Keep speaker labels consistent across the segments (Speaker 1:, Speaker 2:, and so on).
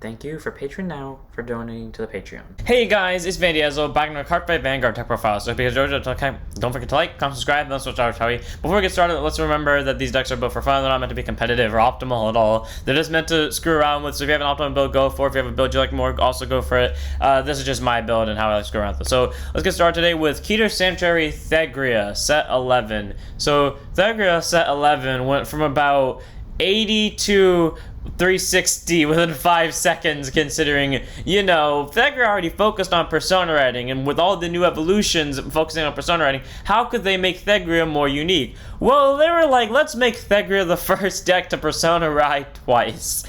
Speaker 1: Thank you for Patreon now for donating to the Patreon.
Speaker 2: Hey guys, it's Van Diazzo, back in our Card Fight Vanguard tech profile. So because don't forget to like, comment, subscribe, and let's switch out, shall we? Before we get started, let's remember that these decks are built for fun. They're not meant to be competitive or optimal at all. They're just meant to screw around with. So if you have an optimal build, go for it. If you have a build you like more, also go for it. This is just my build and how I like to screw around with it. So let's get started today with Keter Sanctuary Thegrea, set 11. So Thegrea set 11 went from about 80 to 360 within 5 seconds, considering, you know, Thegrea already focused on persona writing, and with all the new evolutions focusing on persona writing, how could they make Thegrea more unique? Well, they were like, let's make Thegrea the first deck to persona write twice.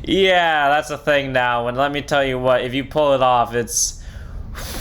Speaker 2: Yeah, that's a thing now, and let me tell you what, if you pull it off, it's...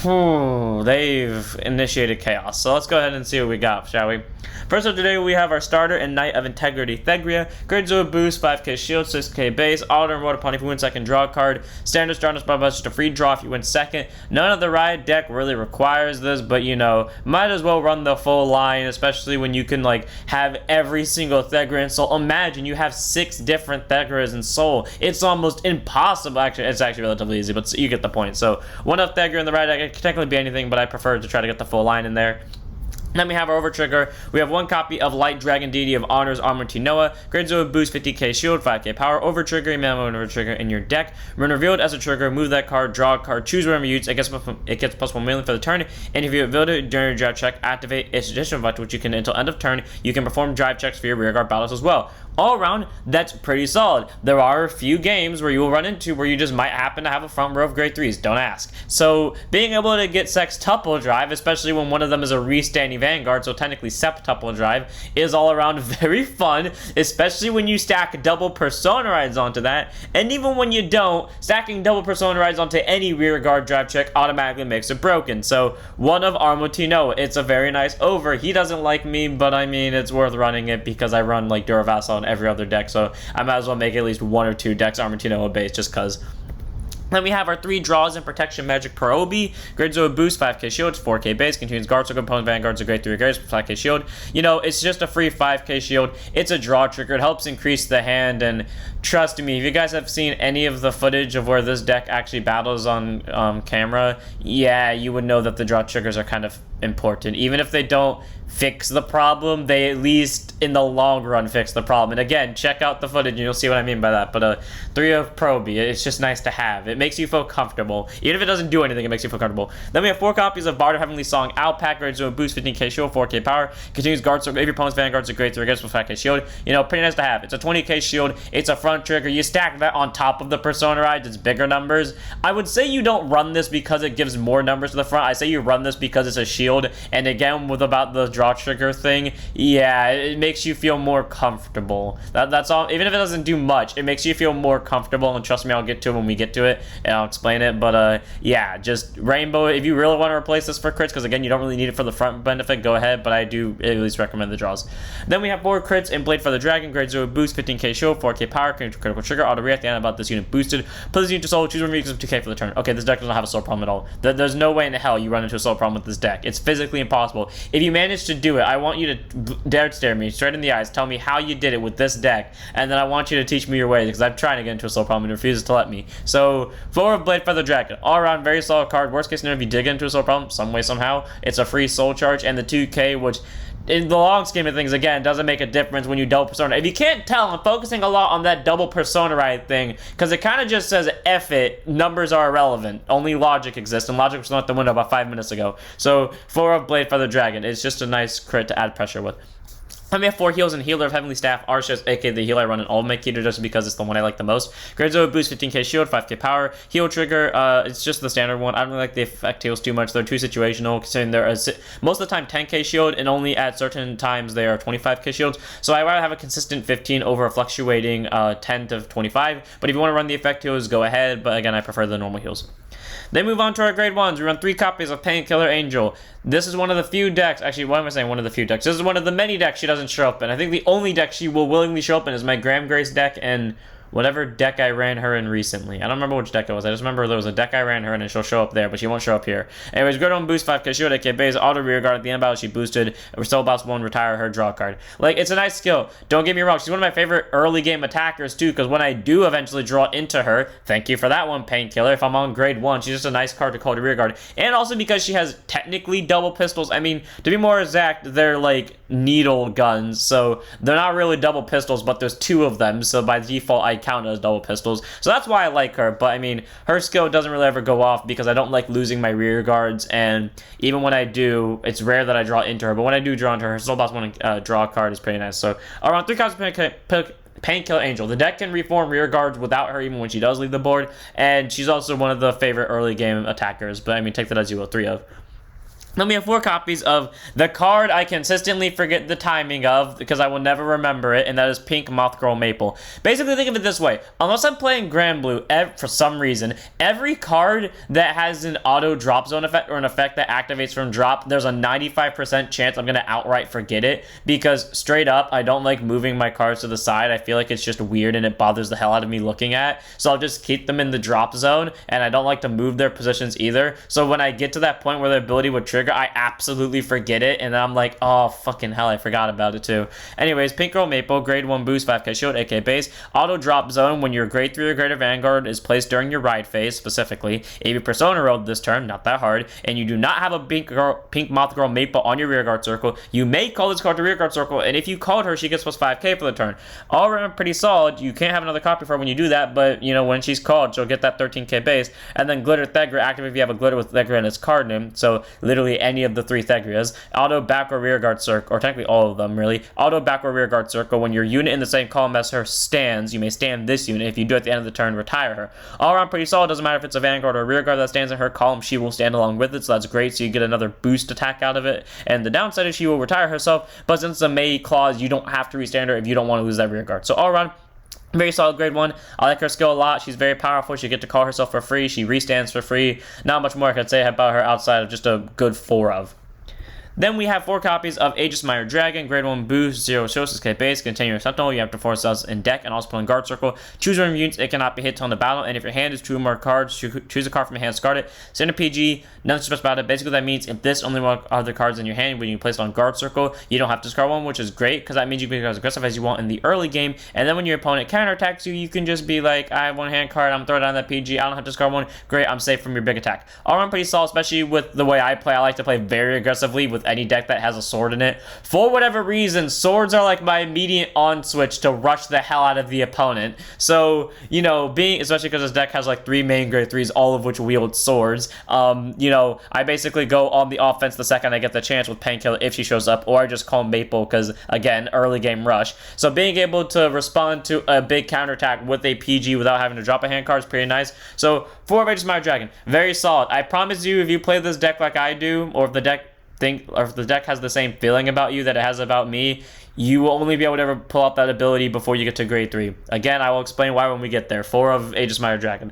Speaker 2: they've initiated chaos. So let's go ahead and see what we got, shall we? First up today, we have our starter and Knight of Integrity Thegrea. Grade 0 boost, 5k shield, 6k base. Auto and roll upon if you win second, draw a card. Standard strongest by just a free draw if you win second. None of the Riot deck really requires this, but you know, might as well run the full line, especially when you can like have every single Thegrea in Soul. Imagine you have 6 different Thegreas in Soul. It's almost impossible. Actually, it's actually relatively easy, but you get the point. So one of Thegrea in the Riot deck, it can technically be anything, but I prefer to try to get the full line in there. Then we have our over trigger. We have 1 copy of Light Dragon Deity of Honor's Armor Tinoa. Grade 0 boost, 50k shield, 5k power. Over trigger, you may have an over trigger in your deck. When revealed as a trigger, move that card, draw a card, choose whatever you use. It gets +1 million for the turn. And if you reveal it during your drive check, activate its additional effect, which you can until end of turn. You can perform drive checks for your rearguard battles as well. All around, that's pretty solid. There are a few games where you will run into where you just might happen to have a front row of grade 3s. Don't ask. So being able to get sextuple drive, especially when one of them is a restanding Vanguard, so technically septuple drive, is all around very fun, especially when you stack double persona rides onto that. And even when you don't, stacking double persona rides onto any rearguard drive check automatically makes it broken. So one of Armotino, it's a very nice over. He doesn't like me, but I mean, it's worth running it because I run like Duravassal on every other deck, so I might as well make at least 1 or 2 decks Armotino base just cause. Then we have our 3 draws and protection magic per Obi. Grade 0 boost, 5k shield, 4k base, continues guards or component vanguards of grade 3 guards, 5k shield. You know, it's just a free 5k shield. It's a draw trigger. It helps increase the hand, and trust me, if you guys have seen any of the footage of where this deck actually battles on camera, yeah, you would know that the draw triggers are kind of important. Even if they don't fix the problem, they at least in the long run fix the problem. And again, check out the footage and you'll see what I mean by that. But 3 of Proby, it's just nice to have. It makes you feel comfortable. Even if it doesn't do anything, it makes you feel comfortable. Then we have 4 copies of Bard of Heavenly Song Outpack, grade 0 boost, 15k shield, 4k power, continues guards so if your opponent's vanguards are grade 3 against with 5k shield. You know, pretty nice to have. It's a 20k shield, it's a front trigger. You stack that on top of the persona rides, it's bigger numbers. I would say you don't run this because it gives more numbers to the front. I say you run this because it's a shield. And again, with about the draw trigger thing, yeah, it makes you feel more comfortable. That's all. Even if it doesn't do much, it makes you feel more comfortable, and trust me, I'll get to it when we get to it and I'll explain it. But yeah, just Rainbow, if you really want to replace this for crits, because again, you don't really need it for the front benefit, go ahead, but I do at least recommend the draws. Then we have 4 crits and Blade for the Dragon, grade 0 boost, 15k shield, 4k power, critical trigger, auto react, and about this unit boosted. Put this unit to soul, choose one of 2k for the turn. Okay, this deck doesn't have a soul problem at all. There's no way in hell you run into a soul problem with this deck. It's physically impossible. If you manage to do it, I want you to dare stare me straight in the eyes, tell me how you did it with this deck, and then I want you to teach me your ways, because I'm trying to get into a soul problem and it refuses to let me. So 4 of Blade Feather Dragon, all around very solid card. Worst case scenario, if you did get into a soul problem some way somehow, it's a free soul charge, and the 2k, which in the long scheme of things, again, doesn't make a difference when you double persona. If you can't tell, I'm focusing a lot on that double persona ride thing, because it kind of just says, F it, numbers are irrelevant. Only logic exists, and logic was thrown out the window about 5 minutes ago. So 4 of Blade Feather Dragon, it's just a nice crit to add pressure with. I have 4 heals and Healer of Heavenly Staff, Arshas, aka the heal I run in all of my Keter just because it's the one I like the most. Grade 0 boost, 15k shield, 5k power. Heal trigger, it's just the standard one. I don't really like the effect heals too much. They're too situational, considering they're most of the time 10k shield, and only at certain times they are 25k shields. So I rather have a consistent 15 over a fluctuating 10 to 25. But if you want to run the effect heals, go ahead. But again, I prefer the normal heals. Then move on to our grade 1s. We run 3 copies of Painkiller Angel. This is one of the few decks, actually, why am I saying one of the few decks? This is one of the many decks she doesn't show up in. I think the only deck she will willingly show up in is my Graham Grace deck, and whatever deck I ran her in recently. I don't remember which deck it was. I just remember there was a deck I ran her in and she'll show up there, but she won't show up here. Anyways, Grid 1 boost 5k shield, AK base, auto rear guard at the end battle. She boosted. We're still about to 1 retire her draw card. Like, it's a nice skill. Don't get me wrong. She's one of my favorite early game attackers too, because when I do eventually draw into her, thank you for that one, Painkiller. If I'm on grade 1, she's just a nice card to call to rear guard. And also because she has technically double pistols. I mean, to be more exact, they're like needle guns, so they're not really double pistols, but there's 2 of them, so by default I count it as double pistols. So that's why I like her, but I mean, her skill doesn't really ever go off because I don't like losing my rear guards, and even when I do, it's rare that I draw into her, but when I do draw into her, Soul Boss 1 draw card is pretty nice. So around 3 cards Painkiller Angel. The deck can reform rear guards without her even when she does leave the board, and she's also one of the favorite early game attackers, but I mean, take that as you will, 3 of. Then we have 4 copies of the card I consistently forget the timing of because I will never remember it, and that is Pink Moth Girl Maple. Basically, think of it this way. Unless I'm playing Grand Blue, for some reason, every card that has an auto drop zone effect or an effect that activates from drop, there's a 95% chance I'm going to outright forget it because straight up, I don't like moving my cards to the side. I feel like it's just weird and it bothers the hell out of me looking at. So I'll just keep them in the drop zone, and I don't like to move their positions either. So when I get to that point where the ability would trigger, I absolutely forget it, and then I'm like, oh, fucking hell, I forgot about it too. Anyways, Pink Girl Maple, grade 1 boost, 5k shield, AK base, auto drop zone when your grade 3 or greater Vanguard is placed during your ride phase, specifically. If you Persona rolled this turn, not that hard, and you do not have a Pink Moth Girl Maple on your rear guard circle, you may call this card to rear guard circle, and if you called her, she gets plus 5k for the turn. All around pretty solid. You can't have another copy for her when you do that, but, you know, when she's called, she'll get that 13k base, and then Glitter Thegrea, active if you have a Glitter with Thegrea in its card name, so literally any of the 3 Thegreas. Auto back or rear guard circle, or technically all of them really. Auto back or rear guard circle when your unit in the same column as her stands. You may stand this unit. If you do at the end of the turn, retire her. All around pretty solid. Doesn't matter if it's a Vanguard or a rear guard that stands in her column, she will stand along with it, so that's great. So you get another boost attack out of it. And the downside is she will retire herself, but since the May clause, you don't have to restand her if you don't want to lose that rear guard. So all around, very solid grade 1. I like her skill a lot. She's very powerful. She get to call herself for free. She restands for free. Not much more I could say about her outside of just a good 4 of. Then we have 4 copies of Aegis Meyer Dragon, grade 1 boost, 0 shows, K base, continuous sentinel. You have to force us in deck and also put in guard circle. Choose one of your units, it cannot be hit till in the battle, and if your hand is 2 or more cards, choose a card from your hand, discard it. Send a PG, nothing special about it. Basically, that means if this only one other cards in your hand, when you place it on guard circle, you don't have to discard one, which is great, because that means you can be as aggressive as you want in the early game, and then when your opponent counterattacks you, you can just be like, I have 1 hand card, I'm throwing down that PG, I don't have to discard one, great, I'm safe from your big attack. All around pretty solid, especially with the way I play. I like to play very aggressively with any deck that has a sword in it. For whatever reason, swords are like my immediate on switch to rush the hell out of the opponent. So, you know, especially because this deck has like 3 main grade 3s, all of which wield swords, you know, I basically go on the offense the second I get the chance with Painkiller if she shows up, or I just call Maple because, again, early game rush. So being able to respond to a big counterattack with a PG without having to drop a hand card is pretty nice. So 4 of Aegis Meyer Dragon, very solid. I promise you, if you play this deck like I do, or if the deck has the same feeling about you that it has about me, you will only be able to ever pull out that ability before you get to grade 3. Again, I will explain why when we get there. 4 of Aegis Meyer Dragon.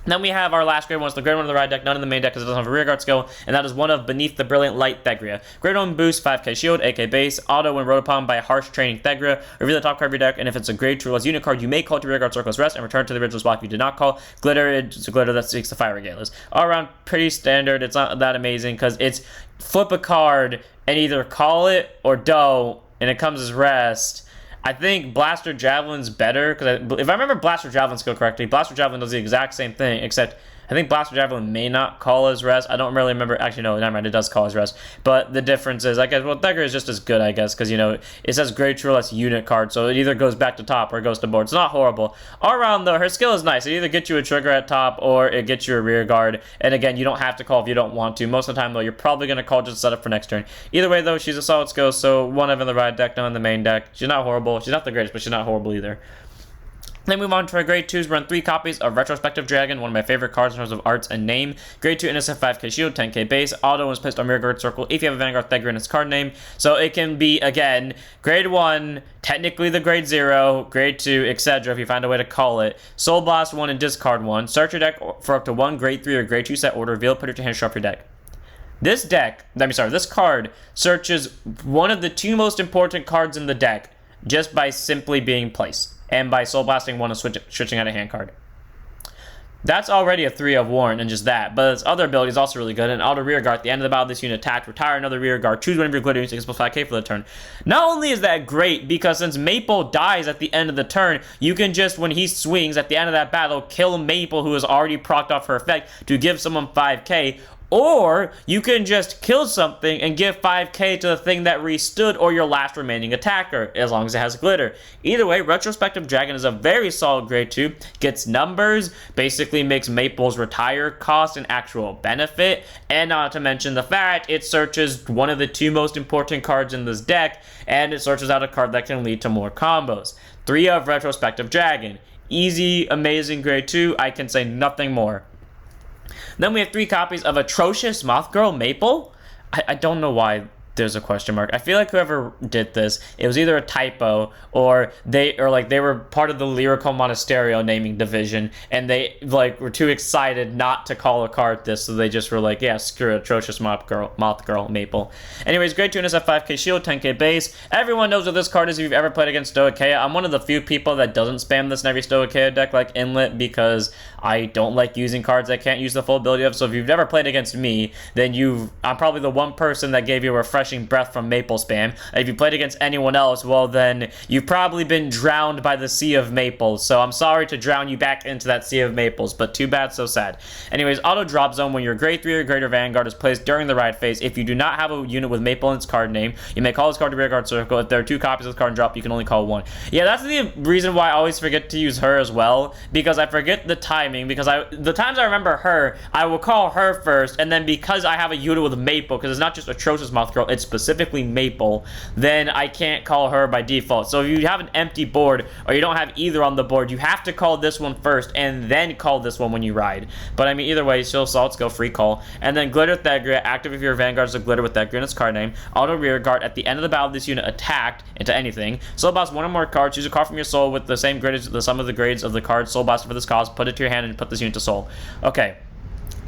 Speaker 2: Then we have our last grade 1, it's the grade 1 of the ride deck, none in the main deck because it doesn't have a rear guard skill, and that is 1 of Beneath the Brilliant Light Thegrea. Grade 1 boost, 5k shield, AK base, auto when rode upon by Harsh Training Thegrea. Reveal the top card of your deck, and if it's a grade 2 or less unit card, you may call it to rear guard circle's rest and return to the original spot if you did not call. Glitter, it's a glitter that speaks to fire regalas. All around, pretty standard. It's not that amazing because it's flip a card and either call it or don't, and it comes as rest. I think Blaster Javelin's better, because if I remember Blaster Javelin's skill correctly, Blaster Javelin does the exact same thing, except I think Blaster Javelin may not call as rest. I don't really remember. Actually, no, never mind. It does call as rest. But the difference is, I guess, well, Thegrea is just as good, I guess, because, you know, it says grade 2 or less unit card, so it either goes back to top or it goes to board. It's not horrible. All around, though, her skill is nice. It either gets you a trigger at top or it gets you a rear guard. And again, you don't have to call if you don't want to. Most of the time, though, you're probably going to call just to set up for next turn. Either way, though, she's a solid skill, so 1 of in the ride deck, none in the main deck. She's not horrible. She's not the greatest, but she's not horrible either. Then we move on to our grade 2s. Run 3 copies of Retrospective Dragon, one of my favorite cards in terms of arts and name. Grade 2 Innocent 5k shield, 10k base. Auto is placed on rear guard circle if you have a Vanguard Thegrea in its card name. So it can be, again, grade 1, technically the grade 0, grade 2, etc. if you find a way to call it. Soul Blast 1 and discard 1. Search your deck for up to 1 grade 3 or grade 2 set order. Reveal, put it to hand, show off your deck. This card searches one of the 2 most important cards in the deck just by simply being placed. and by Soul Blasting one and switching out a hand card. That's already a 3 of Warrant and just that, but its other ability is also really good. And auto rear guard at the end of the battle, this unit attacked, retire another rear guard, choose one of your glitter units, plus 5k for the turn. Not only is that great, because since Maple dies at the end of the turn, you can just, when he swings at the end of that battle, kill Maple, who is already procced off her effect, to give someone 5k. Or you can just kill something and give 5k to the thing that restood or your last remaining attacker, as long as it has glitter. Either way, Retrospective Dragon is a very solid grade 2. Gets numbers, basically makes Maple's retire cost an actual benefit, and not to mention the fact it searches one of the 2 most important cards in this deck, and it searches out a card that can lead to more combos. 3 of Retrospective Dragon. Easy, amazing grade 2. I can say nothing more. Then we have 3 copies of Atrocious Moth Girl Maple. I don't know why there's a question mark. I feel like whoever did this, it was either a typo or they were part of the Lyrical Monasterio naming division, and they were too excited not to call a card this, so they just were like, yeah, screw it, Atrocious Moth Girl Maple. Anyways, grade 2 and SF 5k shield, 10k base. Everyone knows what this card is if you've ever played against Thegrea. I'm one of the few people that doesn't spam this in every Thegrea deck like Inlet, because I don't like using cards I can't use the full ability of. So if you've never played against me, then I'm probably the one person that gave you a refreshing breath from Maple spam. If you played against anyone else, well then you've probably been drowned by the sea of maples. So I'm sorry to drown you back into that sea of maples, but too bad, so sad. Anyways, auto drop zone when your grade 3 or greater Vanguard is placed during the ride phase. If you do not have a unit with Maple in its card name, you may call this card to rear guard circle. If there are 2 copies of this card in drop, you can only call 1. Yeah, that's the reason why I always forget to use her as well, because I forget the timing, because the times I remember her, I will call her first, and then because I have a unit with Maple, because it's not just Atrocious Moth Girl, it's specifically Maple, then I can't call her by default. So if you have an empty board, or you don't have either on the board, you have to call this one first, and then call this one when you ride. But I mean, either way, still salts go free call. And then Glitter Thegrea, active if your Vanguard is a Glitter with Thegrea in its card name. Auto rear guard, at the end of the battle, this unit attacked into anything. Soul Blast one or more cards, choose a card from your soul with the same grade as the sum of the grades of the card Soul Blast for this cause, put it to your hand and put this unit to soul. Okay.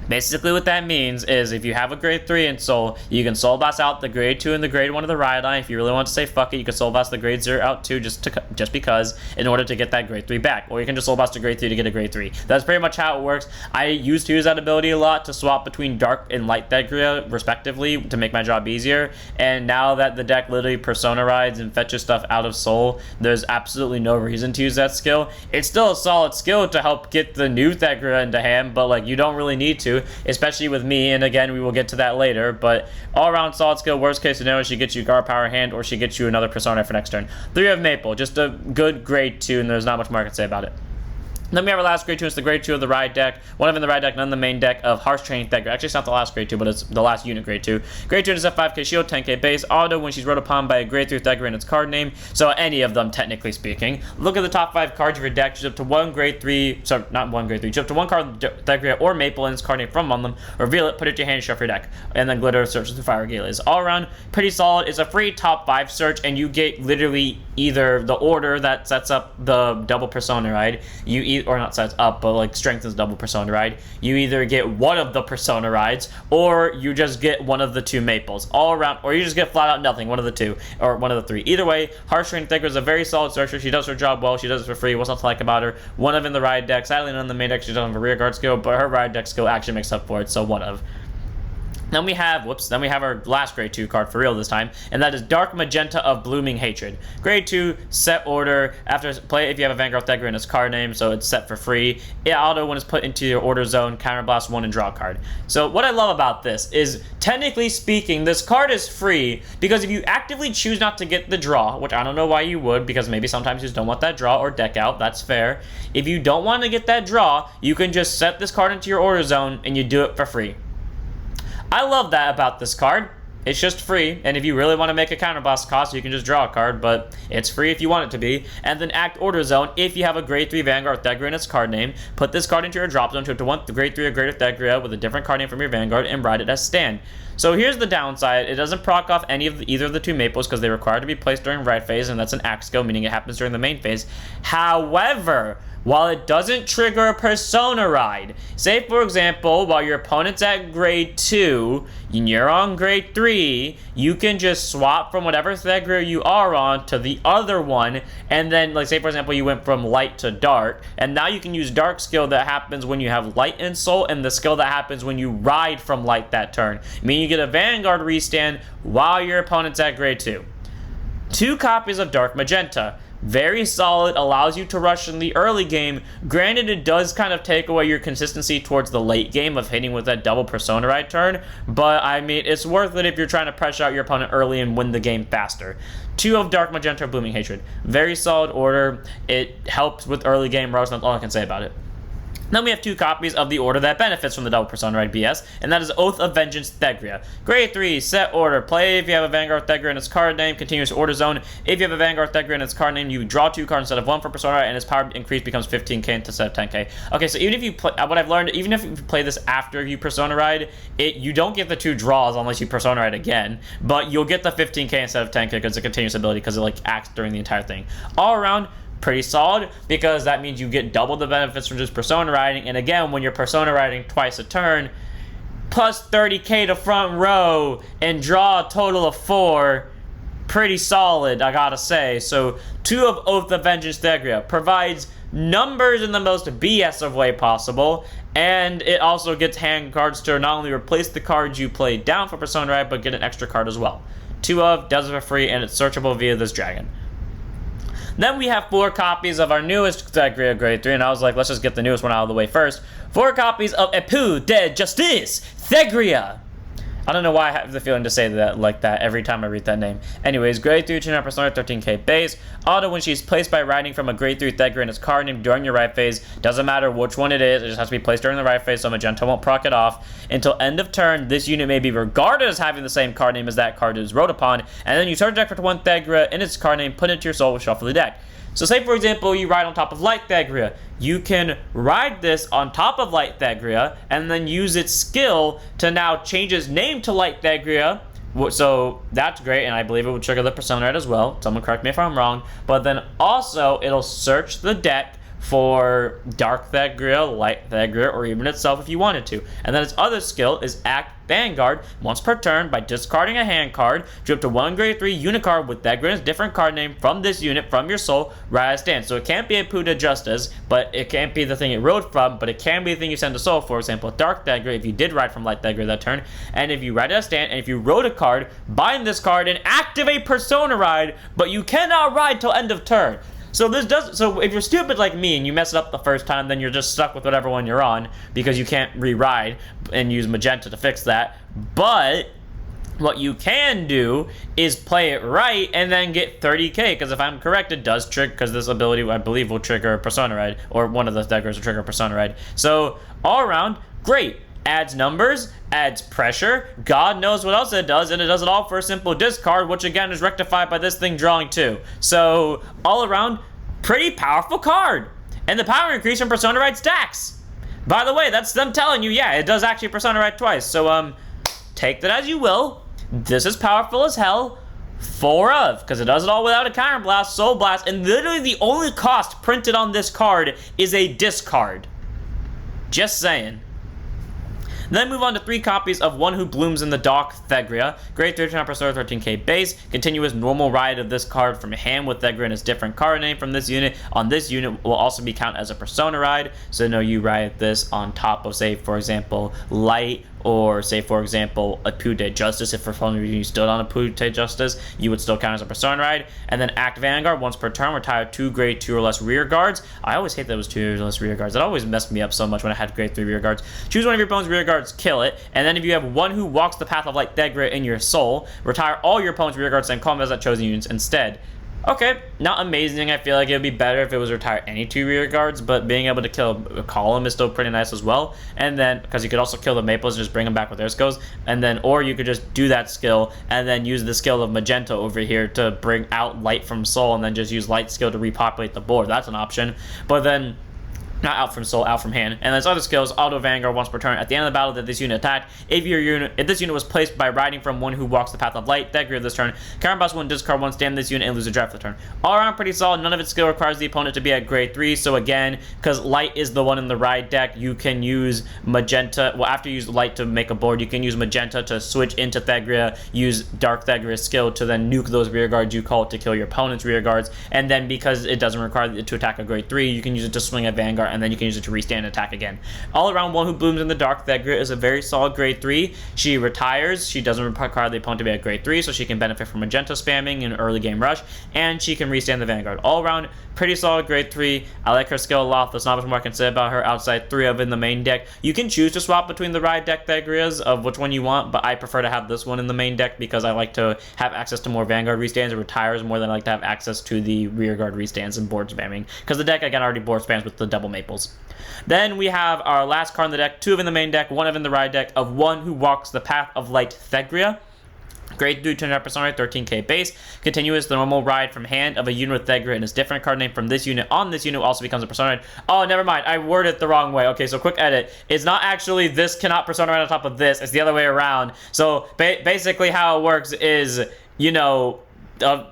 Speaker 2: Basically what that means is if you have a grade 3 in Soul, you can Soul Blast out the grade 2 and the grade 1 of the ride line. If you really want to say fuck it, you can Soul Blast the grade 0 out too, just because, in order to get that grade 3 back. Or you can just Soul Blast a grade 3 to get a grade 3. That's pretty much how it works. I used to use that ability a lot to swap between Dark and Light Thegrea, respectively, to make my job easier. And now that the deck literally Persona rides and fetches stuff out of Soul, there's absolutely no reason to use that skill. It's still a solid skill to help get the new Thegrea into hand, but you don't really need to, especially with me, and again, we will get to that later. But all around solid skill. Worst case scenario, she gets you guard power hand, or she gets you another Persona for next turn. 3 of Maple, just a good grade 2, and there's not much more I can say about it. Then we have our last grade 2, it's the grade 2 of the ride deck. One of in the ride deck, none in the main deck of Harsh Training Thegrea. Actually, it's not the last grade 2, but it's the last unit grade 2. Grade 2 is a 5k shield, 10k base. Auto when she's rode upon by a grade 3 Thegrea in its card name. So any of them, technically speaking. Look at the top 5 cards of your deck. Choose up to 1 grade 3, sorry, not 1 grade 3. Choose up to 1 card Thegrea or Maple in its card name from among them. Reveal it, put it to your hand, shuffle your deck. And then Glitter searches the Fire Gale. Is all around pretty solid. It's a free top 5 search, and you get literally either the order that sets up the double Persona ride. Or not sets up, but strengthens double Persona ride. You either get one of the Persona rides, or you just get one of the 2 Maples. All around, or you just get flat out nothing, one of the 2, or one of the 3. Either way, Harsh Training Thegrea is a very solid searcher. She does her job well. She does it for free. What's not to like about her? One of in the ride deck. Sadly, none in the main deck. She doesn't have a rear guard skill, but her ride deck skill actually makes up for it, so one of. Then we have our last grade 2 card for real this time, and that is Dark Magenta of Blooming Hatred. Grade 2, set order. After play, if you have a Vanguard Thegrea in its card name, so it's set for free. It auto when it's put into your order zone, counterblast 1 and draw a card. So what I love about this is, technically speaking, this card is free, because if you actively choose not to get the draw, which I don't know why you would, because maybe sometimes you just don't want that draw or deck out, that's fair. If you don't want to get that draw, you can just set this card into your order zone, and you do it for free. I love that about this card. It's just free, and if you really want to make a counterblast cost, you can just draw a card, but it's free if you want it to be. And then act order zone, if you have a grade 3 Vanguard Thegrea in its card name, put this card into your drop zone to 1 grade 3 or greater Thegrea with a different card name from your Vanguard and ride it as stand. So here's the downside. It doesn't proc off either of the 2 Maples because they require to be placed during ride phase, and that's an act skill, meaning it happens during the main phase. However, while it doesn't trigger a Persona Ride. Say, for example, while your opponent's at grade 2 and you're on grade 3, you can just swap from whatever Thegrea you are on to the other one, and then, like, say, for example, you went from light to dark, and now you can use dark skill that happens when you have light and soul, and the skill that happens when you ride from light that turn. Meaning you get a Vanguard restand while your opponent's at grade 2. 2 copies of Dark Magenta. Very solid, allows you to rush in the early game. Granted, it does kind of take away your consistency towards the late game of hitting with that double Persona Ride turn, but I mean, it's worth it if you're trying to pressure out your opponent early and win the game faster. 2 of Dark Magenta, Blooming Hatred. Very solid order. It helps with early game rush, that's all I can say about it. Then we have 2 copies of the order that benefits from the double Persona Ride BS, and that is Oath of Vengeance Thegrea. Grade 3, set order. Play if you have a Vanguard Thegrea in its card name, continuous order zone. If you have a Vanguard Thegrea in its card name, you draw 2 cards instead of 1 for Persona Ride, and its power increase becomes 15k instead of 10k. Okay, so even if you play, what I've learned, even if you play this after you Persona Ride, you don't get the 2 draws unless you Persona Ride again, but you'll get the 15k instead of 10k because it's a continuous ability because it like acts during the entire thing. All around, pretty solid, because that means you get double the benefits from just Persona Riding, and again, when you're Persona Riding twice a turn, plus 30k to front row, and draw a total of 4, pretty solid, I gotta say. So, 2 of Oath of Vengeance Thegrea provides numbers in the most BS of way possible, and it also gets hand cards to not only replace the cards you played down for Persona Ride, but get an extra card as well. 2 of, does it for free, and it's searchable via this dragon. Then we have 4 copies of our newest Thegrea Grade 3, and I was like, let's just get the newest one out of the way first. 4 copies of Epée de Justice, Thegrea. I don't know why I have the feeling to say that like that every time I read that name. Anyways, grade 3 Tuna Persona 13k base. Auto when she's placed by riding from a grade 3 Thegrea in its card name during your ride phase. Doesn't matter which one it is, it just has to be placed during the ride phase so Magenta won't proc it off. Until end of turn, this unit may be regarded as having the same card name as that card is wrote upon, and then you search deck for 1 Thegrea in its card name, put it into your soul, shuffle the deck. So say, for example, you ride on top of Light Thegrea. You can ride this on top of Light Thegrea and then use its skill to now change its name to Light Thegrea. So that's great, and I believe it would trigger the Persona Ride as well. Someone correct me if I'm wrong. But then also, it'll search the deck for Dark Thegrea, Light Thegrea, or even itself if you wanted to. And then its other skill is Act Vanguard once per turn by discarding a hand card, drew up to 1 grade 3 unit card with Thegrea's different card name from this unit from your soul, right as stand. So it can't be a Epée de Justice, but it can't be the thing it rode from, but it can be the thing you send to soul. For example, Dark Thegrea if you did ride from Light Thegrea that turn, and if you ride as stand, and if you rode a card, bind this card and activate Persona Ride, but you cannot ride till end of turn. So if you're stupid like me and you mess it up the first time, then you're just stuck with whatever one you're on because you can't re-ride and use Magenta to fix that. But what you can do is play it right and then get 30k, because if I'm correct, it does trigger, because this ability, I believe, will trigger a Persona Ride, or one of the Thegreas will trigger a Persona Ride. So all around, great. Adds numbers, adds pressure, God knows what else it does, and it does it all for a simple discard, which again is rectified by this thing drawing 2. So, all around, pretty powerful card. And the power increase from Persona Ride stacks. By the way, that's them telling you, yeah, it does actually Persona Ride twice. So, take that as you will. This is powerful as hell. 4 of, because it does it all without a Counter Blast, Soul Blast, and literally the only cost printed on this card is a discard. Just saying. Then move on to 3 copies of One Who Blooms in the Dark Thegrea. Grade 3 Persona 13k base. Continuous normal ride of this card from hand with Thegrea and its different card name from this unit. On this unit will also be counted as a Persona Ride. So no, you ride this on top of, say, for example, Light, or say, for example, Epée de Justice. If for some reason you stood on Epée de Justice, you would still count as a Persona Ride. And then Act Vanguard once per turn. Retire 2 grade 2 or less rear guards. I always hate that it was 2 or less rear guards. It always messed me up so much when I had grade 3 rear guards. Choose one of your opponent's rear guards, kill it. And then if you have One Who Walks the Path of Light Thegrea in your soul, retire all your opponent's rear guards and combat as chosen units instead. Okay, not amazing. I feel like it would be better if it was retire any 2 rear guards, but being able to kill a column is still pretty nice as well. And then, because you could also kill the Maples and just bring them back with their skills, and then, or you could just do that skill and then use the skill of Magenta over here to bring out Light from Soul, and then just use Light skill to repopulate the board. That's an option. But then, Not out from soul, out from hand. And its other skills, auto Vanguard once per turn. At the end of the battle that this unit attacked, if this unit was placed by riding from one who walks the path of light, Thegrea this turn, counterboss 1, discard 1, stand this unit, and lose a draft for the turn. All around pretty solid. None of its skill requires the opponent to be at grade 3. So again, because light is the one in the ride deck, you can use magenta. Well, after you use light to make a board, you can use magenta to switch into Thegrea, use dark Thegrea's skill to then nuke those rear guards you call it to kill your opponent's rear guards. And then because it doesn't require it to attack a grade 3, you can use it to swing at Vanguard, and then you can use it to restand and attack again. All around, one who blooms in the dark, Thegrea is a very solid grade 3. She retires. She doesn't require the opponent to be at grade 3, so she can benefit from magenta spamming in early game rush, and she can restand the Vanguard. All around, pretty solid grade 3. I like her skill a lot. There's not much more I can say about her outside 3 of in the main deck. You can choose to swap between the ride deck Thegreas of which one you want, but I prefer to have this one in the main deck because I like to have access to more Vanguard restands and retires more than I like to have access to the rear guard restands and board spamming, because the deck again already board spams with the double maples. Then we have our last card in the deck, 2 of in the main deck, 1 of in the ride deck, of one who walks the path of light, Thegrea. Grade 3 turn persona, 13k base. Continuous, the normal ride from hand of a unit with Thegrea and its different card name from this unit on this unit also becomes a persona. Oh, never mind. I worded it the wrong way. Okay, so quick edit. It's not actually this cannot persona on top of this. It's the other way around. So basically how it works is, you know,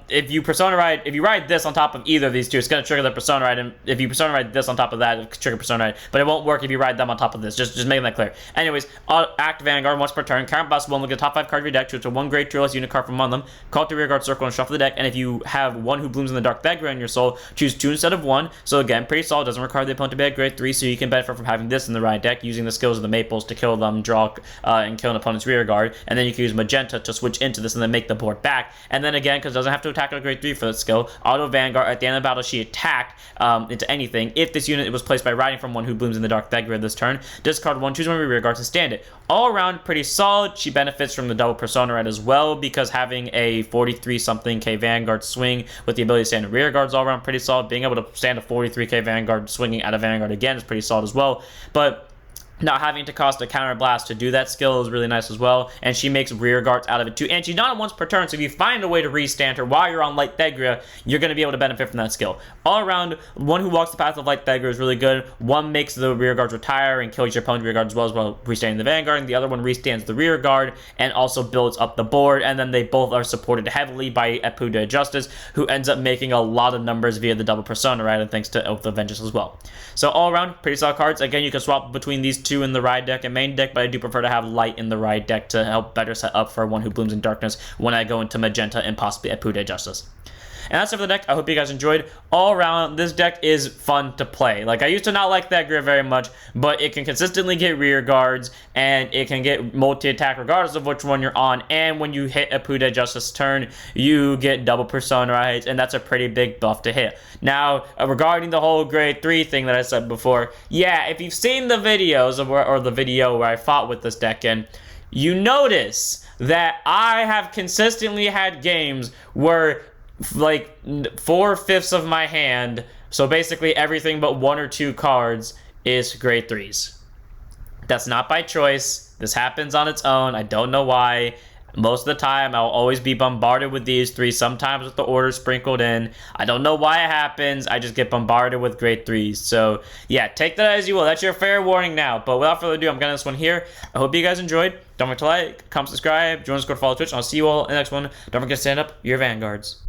Speaker 2: if you ride this on top of either of these two, it's going to trigger the persona ride, and if you persona ride this on top of that, it'll trigger persona ride, but it won't work if you ride them on top of this. Just making that clear. Anyways, act Vanguard once per turn, counterboss 1, look at the top 5 cards of your deck, choose a 1 grade 2 unit card from among them, call it the rear guard circle and shuffle the deck, and if you have one who blooms in the dark Thegrea in your soul, choose 2 instead of 1. So again, pretty solid, doesn't require the opponent to be at grade 3, so you can benefit from having this in the ride deck, using the skills of the maples to kill them, draw, and kill an opponent's rear guard, and then you can use magenta to switch into this and then make the board back, and then again, because it doesn't have to attack at a grade 3 for that skill, auto Vanguard at the end of the battle, she attacked into anything. If this unit was placed by riding from one who blooms in the dark Thegrea this turn, discard 1, choose 1 of your rear guards and stand it. All around, pretty solid. She benefits from the double persona ride as well, because having a 43-something K Vanguard swing with the ability to stand rear guards all around pretty solid. Being able to stand a 43k Vanguard swinging at a Vanguard again is pretty solid as well. But not having to cost a counter blast to do that skill is really nice as well, and she makes rear guards out of it too, and she's not once per turn, so if you find a way to restand her while you're on light Thegrea, you're going to be able to benefit from that skill. All around, one who walks the path of light Thegrea is really good. One makes the rear guards retire and kills your opponent's rear guard as well restanding the Vanguard, and the other one restands the rear guard and also builds up the board, and then they both are supported heavily by Epu de Justice, who ends up making a lot of numbers via the double persona, right, and thanks to Oath of Vengeance as well. So all around, pretty solid cards. Again, you can swap between these two in the ride deck and main deck, but I do prefer to have light in the ride deck to help better set up for one who blooms in darkness when I go into magenta and possibly Epu de Justice. And that's it for the deck. I hope you guys enjoyed. All around, this deck is fun to play. Like, I used to not like Thegrea very much, but it can consistently get rear guards, and it can get multi-attack regardless of which one you're on. And when you hit Epu de Justice turn, you get double persona rides, and that's a pretty big buff to hit. Now, regarding the whole grade 3 thing that I said before, yeah, if you've seen the videos or the video where I fought with this deck in, you notice that I have consistently had games where like 4/5 of my hand, so basically everything but 1 or 2 cards, is grade 3s. That's not by choice. This happens on its own. I don't know why. Most of the time, I'll always be bombarded with these 3, sometimes with the order sprinkled in. I don't know why it happens. I just get bombarded with grade 3s. So, yeah, take that as you will. That's your fair warning now. But without further ado, I'm getting this one here. I hope you guys enjoyed. Don't forget to like, comment, subscribe, join us, go to follow Twitch, and I'll see you all in the next one. Don't forget to stand up your Vanguards.